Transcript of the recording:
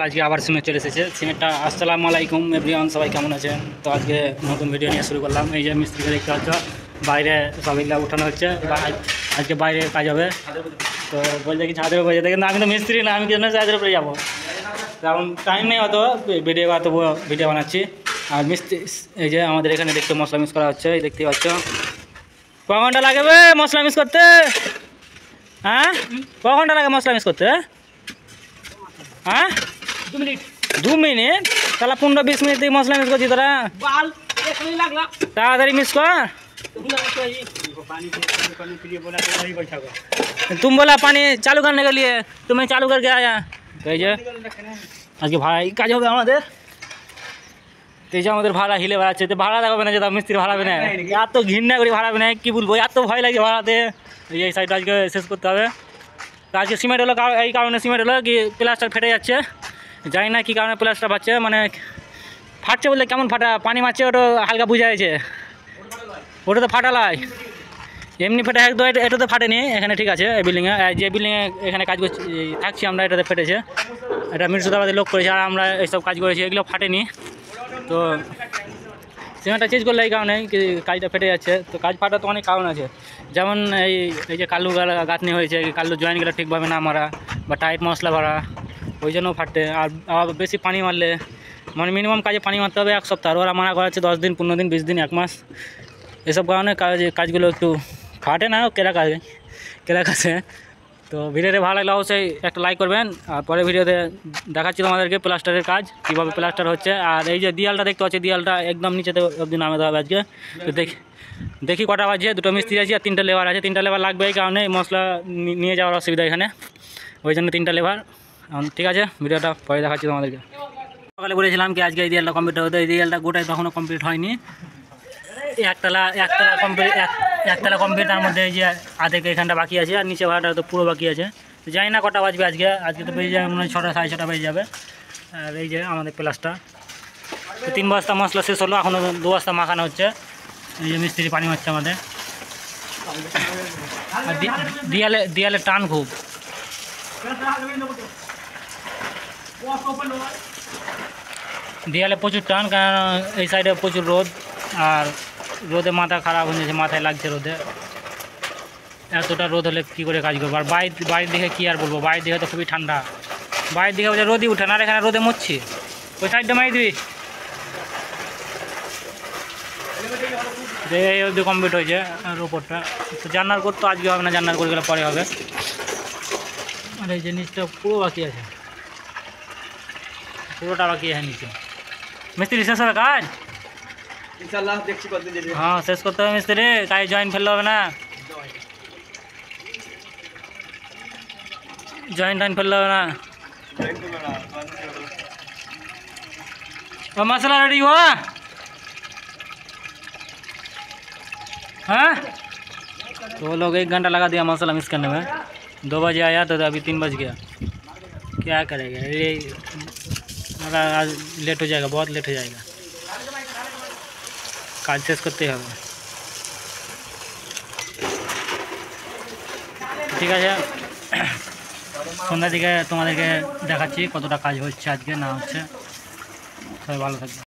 আজকে আবার সিমেন্ট চলে এসেছে। সিমেন্টটা আসসালামু আলাইকুম এভরিওয়ান, সবাই কেমন আছেন? তো আজকে নতুন ভিডিও নিয়ে শুরু করলাম। এই যে মিস্ত্রিকে দেখতে পাচ্ছ, বাইরে সবাইগুলা উঠানো হচ্ছে। আজকে বাইরে কাজ হবে। তো বলছে কি ছাদের উপরে যেতে, কিন্তু আমি তো মিস্ত্রি না, আমি কেন ছাদের উপরে যাবো? কারণ টাইম নেই অত ভিডিও বানাচ্ছি। আর মিস্ত্রি এই যে আমাদের এখানে দেখতে মশলা মিক্স করা হচ্ছে, এই দেখতে পাচ্ছ। ক ঘন্টা লাগবে মশলা মিক্স করতে? হ্যাঁ, ক ঘন্টা লাগে মশলা মিক্স করতে? হ্যাঁ, 2 মিনিট? তাহলে 15-20 মিনিট থেকে মশলা মিক্স করছি তোরা। তাড়াতাড়ি मिस कर। तुम बोला पानी चालू करने के लिए, तो मैं चालू करके आया। आज के भाड़ा काज হবে আমাদের। তো এই যে আমাদের ভাড়া হিলে বেড়াচ্ছে। তো ভাড়া দেখাবে না, যে মিস্ত্রি ভাড়াবে না, এত ঘৃণা করে ভাড়াবে না, কি বলবো, এত ভয় লাগে ভাড়াতে। এই সাইডটা আজকে শেষ করতে হবে। তো আজকে সিমেন্ট হলো, এই কারণে সিমেন্ট হলো কি প্লাস্টার ফেটে যাচ্ছে। জানি না কী কারণে প্লাস্টার ফাটছে, মানে ফাটছে বলতে কেমন ফাটা, পানি মারছে ওটা হালকা বুঝা যাচ্ছে। ওটা তো ফাটালাই, এমনি ফেটে একদম। এটা তো ফাটেনি, এখানে ঠিক আছে। এই বিল্ডিংয়ে, যে বিল্ডিংয়ে এখানে কাজ করছি থাকছি আমরা, এটাতে ফেটেছে। এটা মির্জাদাবাদের লোক করেছে, আর আমরা এইসব কাজ করেছি, এগুলো ফাটেনি। তো সিমেন্টটা চেঞ্জ করলে এই কারণে কাজটা ফেটে যাচ্ছে। তো কাজ ফাটা তো অনেক কারণ আছে, যেমন এই যে কাল্লু গাঁথনি হয়েছে, কাল্লু জয়েন্টগুলো ঠিকভাবে না মারা, বা টাইট মশলা ভরা, ওই জন্য ফাটে। আর বেশি পানি মারলে, মানে মিনিমাম কাজে পানি মারতে হবে 1 সপ্তাহ, ওরা মানা করা হচ্ছে 10 দিন, 15 দিন, 20 দিন, 1 মাস। এসব কারণে কাজগুলো একটু ফাটে না, কেরাক আছে। তো ভিডিওতে ভালো লাগলে অবশ্যই একটা লাইক করবেন। আর পরে ভিডিওতে দেখাচ্ছি তোমাদেরকে প্লাস্টারের কাজ, কীভাবে প্লাস্টার হচ্ছে। আর এই যে দিয়ালটা দেখতে পাচ্ছি, দিয়ালটা একদম নিচেতে অবধি নামাতে হবে আজকে। তো দেখি কটা বাজছে। 2টো মিস্ত্রি আছে আর 3টে লেবার আছে। 3টে লেবার লাগবে, এই কারণে মশলা নিয়ে যাওয়ার অসুবিধা এখানে, ওই জন্য 3টে লেবার। ঠিক আছে, ভিডিওটা পরে দেখাচ্ছি তোমাদেরকে। সকালে বলেছিলাম কি আজকে এই দিয়ালটা কমপ্লিট হতো। এই দিয়ালটা গোটাই তখনও কমপ্লিট হয়নি। একতলা কমপ্লিট, তার মধ্যে এই যে আধেক এখানটা বাকি আছে, আর নিচে ভাড়াটা তো পুরো বাকি আছে। তো জানি না কটা বাজবে আজকে তো বেজে যাবে মনে হয় 6টা, 6:30 বেজে যাবে। আর এই যে আমাদের প্লাস্টার, তো 3 বস্তা মশলা শেষ হলো, এখনও 2 বস্তা মাখানো হচ্ছে। এই যে মিস্ত্রি পানি মারছে আমাদের। আর দিয়ালে টান খুব। দেয়ালে প্রচুর টান, কারণ এই সাইডে প্রচুর রোদ, আর রোদে মাথা খারাপ হয়ে যাচ্ছে, মাথায় লাগছে রোদে। এতটা রোদ হলে কী করে কাজ করবো? আর বাড়ির দিকে কী আর বলবো, বাড়ির দিকে তো খুবই ঠান্ডা। বাড়ির দিকে বলছে রোদই উঠে না, আর এখানে রোদে মরছি। ওই সাইডটা মারি দিবি। এই অবধি কমপ্লিট হয়েছে আর ওপরটা। তো জান্নার করতো আজকে হবে না, জান্নার করে গেলে পরে হবে। আর এই জিনিসটা পুরো বাকি আছে, পুরোটা বাকি আছে নিচে। মিস্ত্রি শেষ হবে কাজ ইনশাআল্লাহ, দেখছি কতদিন যেতে। হ্যাঁ, শেষ করতে হবে মিস্ত্রি, কাজ জয়েন্ট ফেললে হবে না, জয়েন্ট ফেললে হবে না। मसाला रेडी हुआ? हाँ, तो वो लोग 1 घंटा लगा दिया मसाला मिक्स करने में। 2 बजे आया तो अभी 3 बज गया। क्या करेगा ये, आज लेट हो जाएगा, बहुत लेट हो जाएगा। কাজ শেষ করতেই হবে। ঠিক আছে, সন্ধ্যার দিকে তোমাদেরকে দেখাচ্ছি কতটা কাজ হচ্ছে আজকে না হচ্ছে। সবাই ভালো থাকবে।